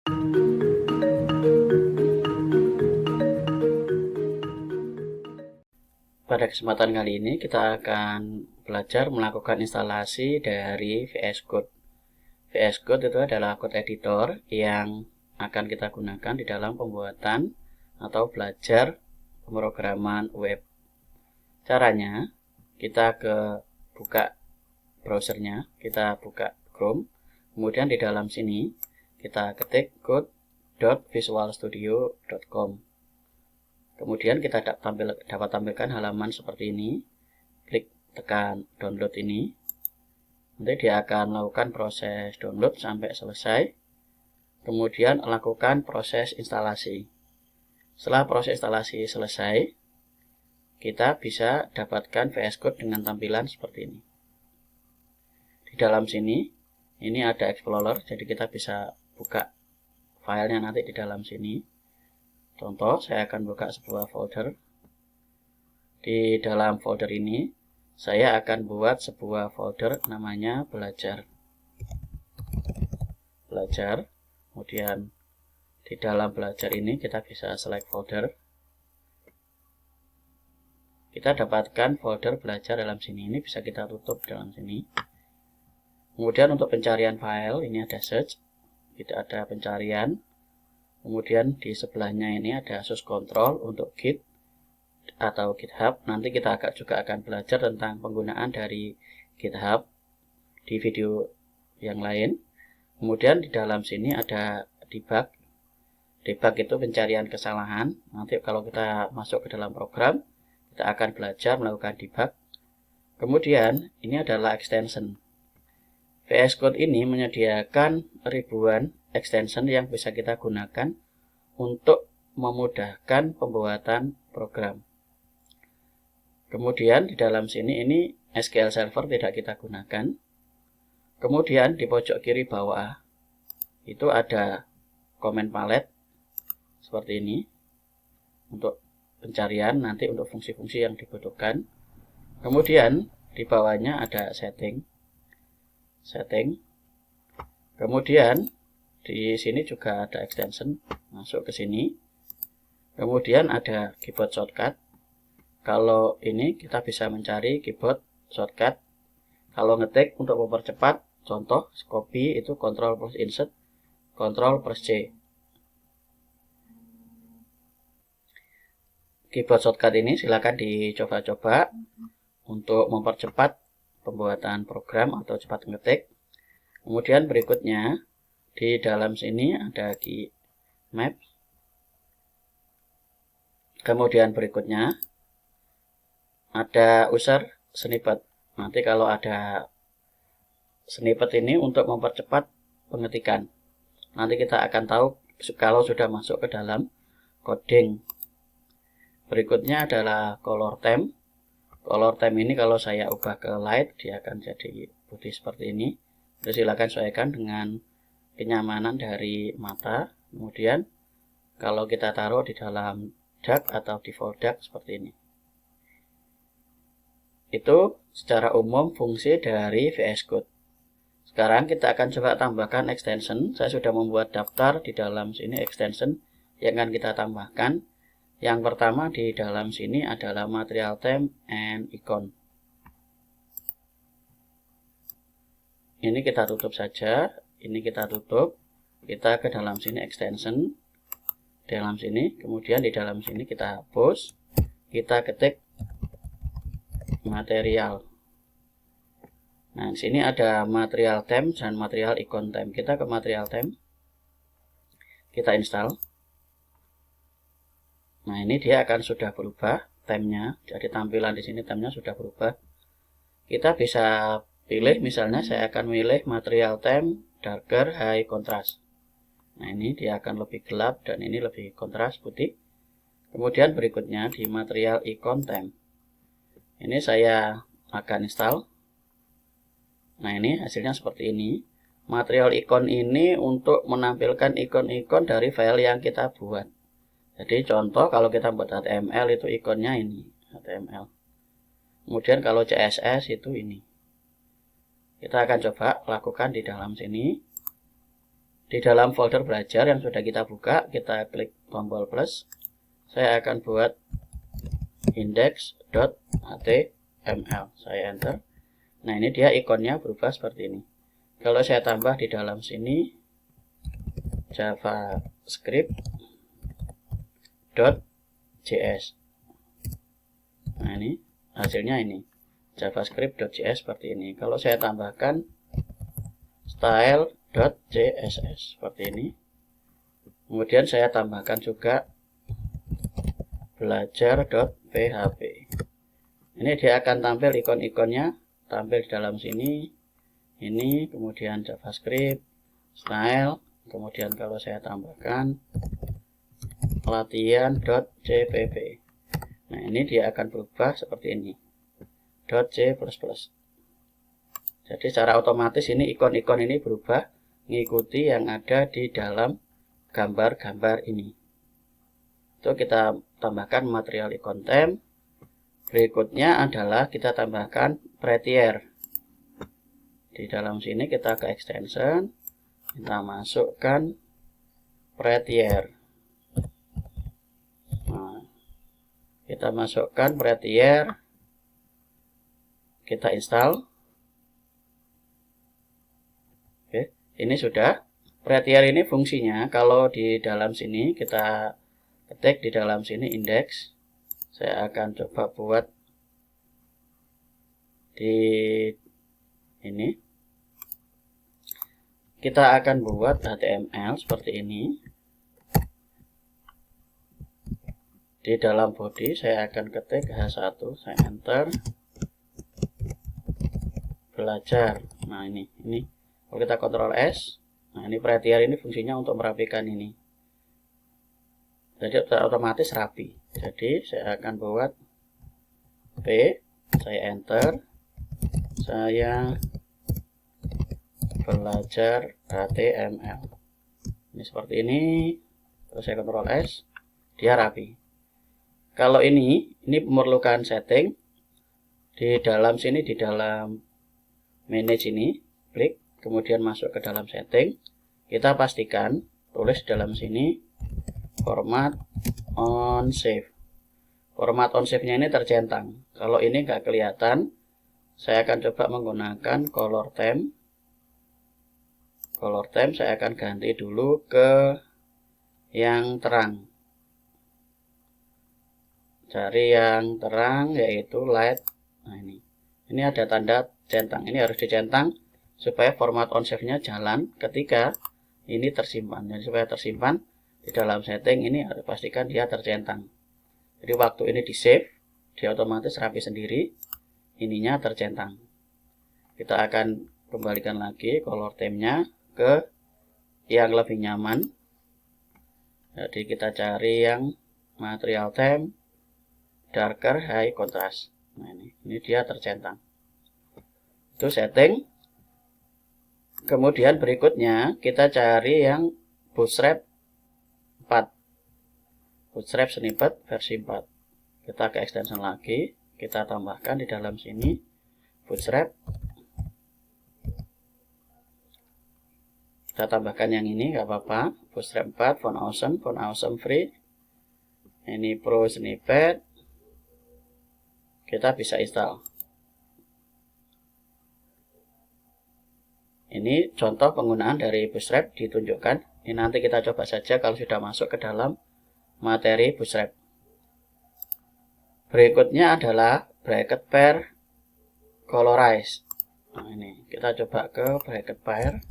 Pada kesempatan kali ini kita akan belajar melakukan instalasi dari VS Code. VS Code itu adalah code editor yang akan kita gunakan di dalam pembuatan atau belajar pemrograman web. Caranya, kita buka browsernya, kita buka Chrome, kemudian di dalam sini kita ketik code.visualstudio.com. Kemudian kita dapat tampilkan halaman seperti ini. Klik tekan download ini. Nanti dia akan melakukan proses download sampai selesai. Kemudian lakukan proses instalasi. Setelah proses instalasi selesai, kita bisa dapatkan VS Code dengan tampilan seperti ini. Di dalam sini, ini ada Explorer, jadi kita bisa buka filenya nanti di dalam sini. Contoh, saya akan buka sebuah folder. Di dalam folder ini, saya akan buat sebuah folder namanya belajar. Kemudian di dalam belajar ini kita bisa select folder. Kita dapatkan folder belajar dalam sini. Ini bisa kita tutup dalam sini. Kemudian untuk pencarian file, ini ada search. Kita ada pencarian. Kemudian di sebelahnya ini ada source control untuk Git atau GitHub. Nanti kita juga akan belajar tentang penggunaan dari GitHub di video yang lain. Kemudian di dalam sini ada debug. Debug itu pencarian kesalahan. Nanti kalau kita masuk ke dalam program, kita akan belajar melakukan debug. Kemudian ini adalah extension. VS Code ini menyediakan ribuan extension yang bisa kita gunakan untuk memudahkan pembuatan program. Kemudian di dalam sini ini SQL Server tidak kita gunakan. Kemudian di pojok kiri bawah itu ada command palette seperti ini untuk pencarian, nanti untuk fungsi-fungsi yang dibutuhkan. Kemudian di bawahnya ada setting. Kemudian di sini juga ada extension, masuk ke sini. Kemudian ada keyboard shortcut. Kalau ini kita bisa mencari keyboard shortcut. Kalau ngetik untuk mempercepat, contoh copy itu Ctrl plus Insert, Ctrl plus C. Keyboard shortcut ini silakan dicoba-coba untuk mempercepat pembuatan program atau cepat ngetik. Kemudian berikutnya di dalam sini ada key map. Kemudian berikutnya ada user snippet. Nanti kalau ada snippet ini untuk mempercepat pengetikan. Nanti kita akan tahu kalau sudah masuk ke dalam coding. Berikutnya adalah color theme. Color theme ini kalau saya ubah ke light, dia akan jadi putih seperti ini. Jadi silakan sesuaikan dengan kenyamanan dari mata. Kemudian kalau kita taruh di dalam dark atau default dark seperti ini. Itu secara umum fungsi dari VS Code. Sekarang kita akan coba tambahkan extension. Saya sudah membuat daftar di dalam sini extension yang akan kita tambahkan. Yang pertama di dalam sini adalah material theme and icon. Ini kita tutup saja. Ini kita tutup. Kita ke dalam sini extension. Dalam sini, kemudian di dalam sini kita hapus. Kita ketik material. Nah, di sini ada material theme dan material icon theme. Kita ke material theme. Kita install. Nah, ini dia akan sudah berubah theme-nya. Jadi tampilan di sini theme-nya sudah berubah. Kita bisa pilih, misalnya saya akan memilih material theme darker high contrast. Nah, ini dia akan lebih gelap dan ini lebih kontras putih. Kemudian berikutnya di material icon theme. Ini saya akan install. Nah, ini hasilnya seperti ini. Material icon ini untuk menampilkan ikon-ikon dari file yang kita buat. Jadi contoh kalau kita buat HTML itu ikonnya ini, HTML. Kemudian kalau CSS itu ini. Kita akan coba lakukan di dalam sini. di dalam folder belajar yang sudah kita buka, kita klik tombol plus. Saya akan buat index.html. Saya enter. Nah, ini dia ikonnya berubah seperti ini. Kalau saya tambah di dalam sini javascript.js. Nah, ini hasilnya ini. javascript.js seperti ini. Kalau saya tambahkan style.css seperti ini. Kemudian saya tambahkan juga belajar.php. Ini dia akan tampil ikon-ikonnya, tampil di dalam sini. Ini, kemudian JavaScript, style, kemudian kalau saya tambahkan latihan.cpp. Nah, ini dia akan berubah seperti ini. .c++. Jadi secara otomatis ini ikon-ikon ini berubah mengikuti yang ada di dalam gambar-gambar ini. Itu kita tambahkan material icon temp. Berikutnya adalah kita tambahkan prettier. Di dalam sini kita ke extension, kita masukkan prettier. Nah, kita masukkan prettier, kita install. Oke, ini sudah. Prettier ini fungsinya kalau di dalam sini kita ketik di dalam sini index. Saya akan coba buat di ini. Kita akan buat HTML seperti ini. Di dalam body saya akan ketik H1, saya enter. Belajar. Nah, ini. Kalau kita Ctrl S, nah ini prettier ini fungsinya untuk merapikan ini. Jadi otomatis rapi. Jadi saya akan buat P, saya enter, saya belajar HTML. Ini seperti ini. Terus saya Ctrl S, dia rapi. Kalau ini memerlukan setting. Di dalam sini, di dalam manage ini, klik, kemudian masuk ke dalam setting. Kita pastikan tulis dalam sini format on save. Format on save-nya ini tercentang. Kalau ini nggak kelihatan, saya akan coba menggunakan color theme. Color theme saya akan ganti dulu ke yang terang. Cari yang terang yaitu light. Nah, ini ada tanda centang. Ini harus dicentang supaya format on save-nya jalan ketika ini tersimpan. Jadi supaya tersimpan di dalam setting ini harus pastikan dia tercentang. Jadi waktu ini di save, dia otomatis rapi sendiri. Ininya tercentang. Kita akan kembalikan lagi color theme-nya ke yang lebih nyaman. Jadi kita cari yang material theme darker high contrast. Nah, ini dia tercentang. Itu setting. Kemudian berikutnya kita cari yang Bootstrap 4. Bootstrap snippet versi 4. Kita ke extension lagi, kita tambahkan di dalam sini Bootstrap. Kita tambahkan yang ini, nggak apa-apa. Bootstrap 4, font awesome free. Ini pro snippet. Kita bisa install. Ini contoh penggunaan dari Bootstrap ditunjukkan. Ini nanti kita coba saja kalau sudah masuk ke dalam materi Bootstrap. Berikutnya adalah bracket pair colorize. Nah, ini kita coba ke bracket pair.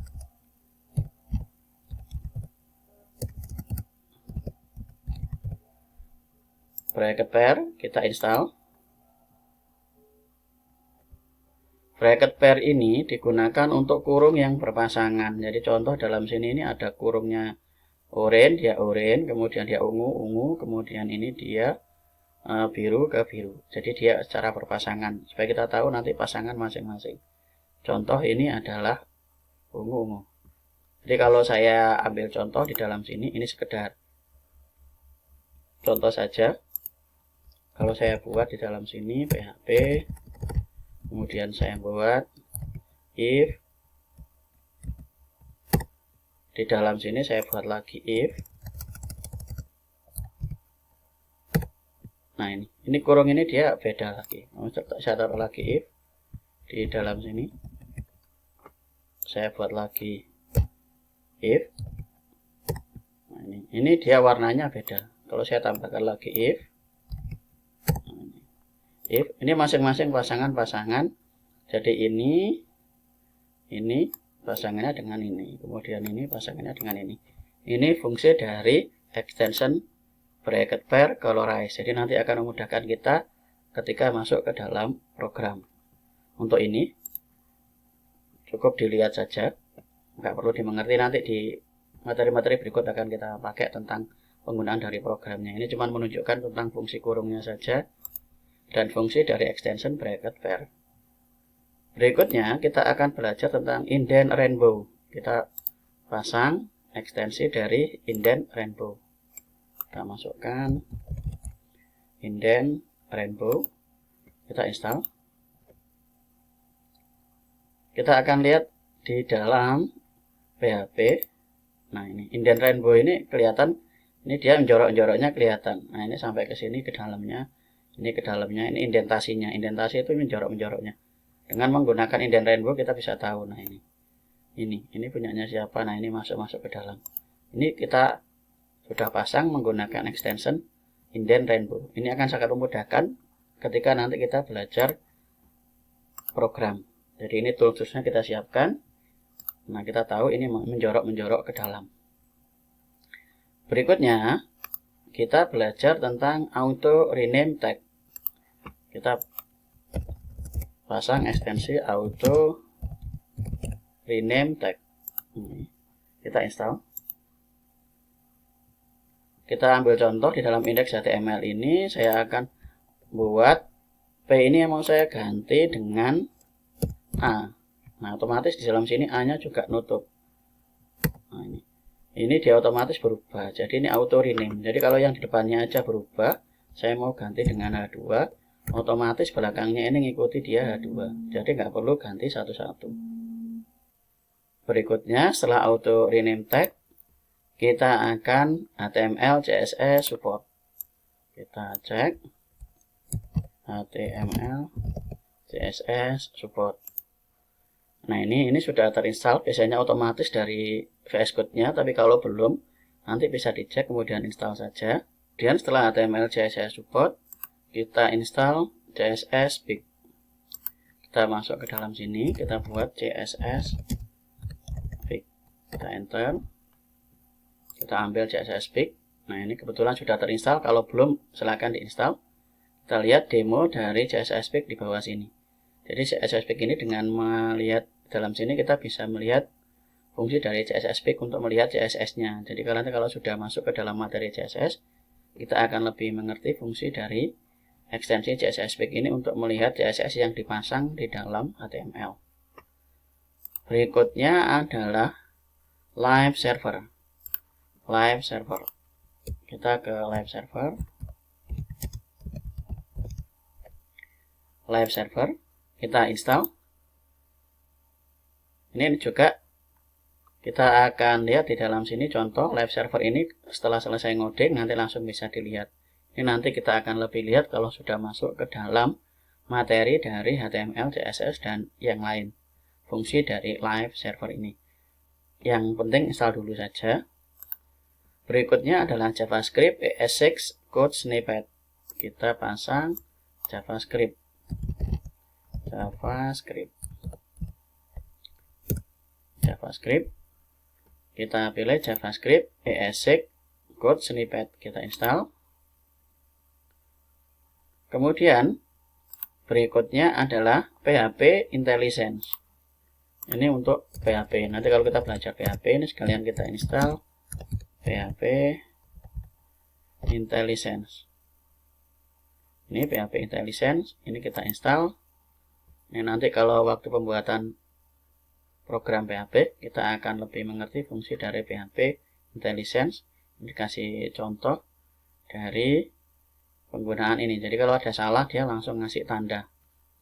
Bracket pair kita install. Bracket pair ini digunakan untuk kurung yang berpasangan. Jadi contoh dalam sini ini ada kurungnya oranye, dia oranye, kemudian dia ungu, kemudian ini dia biru ke biru. Jadi dia secara berpasangan supaya kita tahu nanti pasangan masing-masing. Contoh ini adalah ungu. Jadi kalau saya ambil contoh di dalam sini, ini sekedar contoh saja. Kalau saya buat di dalam sini PHP, kemudian saya buat if Di dalam sini saya buat lagi if. Nah, ini kurung ini dia beda lagi. Saya taruh lagi if. Di dalam sini saya buat lagi if. Nah, ini dia warnanya beda. Kalau saya tambahkan lagi if, ini masing-masing pasangan-pasangan. Jadi ini pasangannya dengan ini, kemudian ini pasangannya dengan ini. Ini fungsi dari extension bracket pair colorize. Jadi nanti akan memudahkan kita ketika masuk ke dalam program. Untuk ini cukup dilihat saja, nggak perlu dimengerti. Nanti di materi-materi berikut akan kita pakai tentang penggunaan dari programnya. Ini cuma menunjukkan tentang fungsi kurungnya saja dan fungsi dari extension bracket pair. Berikutnya kita akan belajar tentang indent rainbow. Kita pasang ekstensi dari indent rainbow. Kita masukkan indent rainbow. Kita install. Kita akan lihat di dalam PHP. Nah, ini indent rainbow ini kelihatan, ini dia menjorok-joroknya kelihatan. Nah, ini sampai ke sini ke dalamnya. Ini ke dalamnya, ini indentasinya. Indentasi itu menjorok-menjoroknya. Dengan menggunakan indent rainbow kita bisa tahu. Nah, ini punyanya siapa. Nah, ini masuk ke dalam. Ini kita sudah pasang menggunakan extension indent rainbow. Ini akan sangat memudahkan ketika nanti kita belajar program. Jadi ini toolsnya kita siapkan. Nah, kita tahu ini menjorok ke dalam. Berikutnya kita belajar tentang auto rename tag. Kita pasang ekstensi auto rename tag. Kita install. Kita ambil contoh di dalam indeks HTML ini. Saya akan buat P ini yang mau saya ganti dengan A. Nah, otomatis di dalam sini A nya juga nutup. Nah, ini dia otomatis berubah. Jadi ini auto rename. Jadi kalau yang di depannya aja berubah, saya mau ganti dengan H2, otomatis belakangnya ini ngikuti dia H2. Jadi nggak perlu ganti satu-satu. Berikutnya setelah auto rename tag, kita akan HTML CSS support. Kita cek HTML CSS support. Nah, ini sudah terinstall, biasanya otomatis dari VS Code-nya, tapi kalau belum, nanti bisa dicek kemudian install saja. Dan setelah HTML CSS support, kita install CSS Big. Kita masuk ke dalam sini, kita buat CSS Big. Kita enter. Kita ambil CSS Big. Nah, ini kebetulan sudah terinstall, kalau belum silahkan diinstal. Kita lihat demo dari CSS Big di bawah sini. Jadi CSS Big ini dengan melihat dalam sini kita bisa melihat fungsi dari CSS Big untuk melihat CSS-nya. Jadi nanti kalau sudah masuk ke dalam materi CSS, kita akan lebih mengerti fungsi dari ekstensi CSS Big ini untuk melihat CSS yang dipasang di dalam HTML. Berikutnya adalah live server. Live server. Kita ke live server. Live server. Kita install. Ini juga kita akan lihat di dalam sini contoh live server ini setelah selesai ngoding nanti langsung bisa dilihat. Ini nanti kita akan lebih lihat kalau sudah masuk ke dalam materi dari HTML, CSS dan yang lain. Fungsi dari live server ini. Yang penting install dulu saja. Berikutnya adalah JavaScript ES6 code snippet. Kita pasang JavaScript. Kita pilih JavaScript ES6 code snippet, kita install. Kemudian berikutnya adalah PHP IntelliSense. Ini untuk PHP. Nanti kalau kita belajar PHP ini sekalian kita install PHP IntelliSense. Ini PHP IntelliSense, ini kita install. Ini nanti kalau waktu pembuatan program PHP, kita akan lebih mengerti fungsi dari PHP IntelliSense. Ini dikasih contoh dari penggunaan ini. Jadi kalau ada salah, dia langsung ngasih tanda.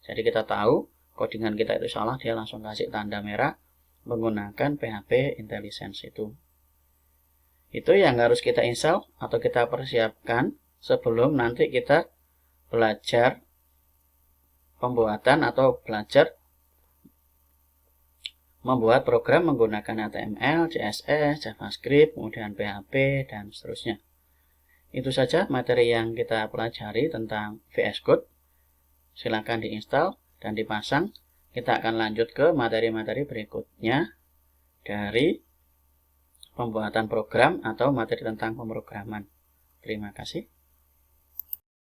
Jadi kita tahu codingan kita itu salah, dia langsung kasih tanda merah. menggunakan PHP IntelliSense itu. Itu yang harus kita install atau kita persiapkan sebelum nanti kita belajar pembuatan atau belajar membuat program menggunakan HTML, CSS, JavaScript, kemudian PHP, dan seterusnya. Itu saja materi yang kita pelajari tentang VS Code. Silakan diinstal dan dipasang. Kita akan lanjut ke materi-materi berikutnya dari pembuatan program atau materi tentang pemrograman. Terima kasih.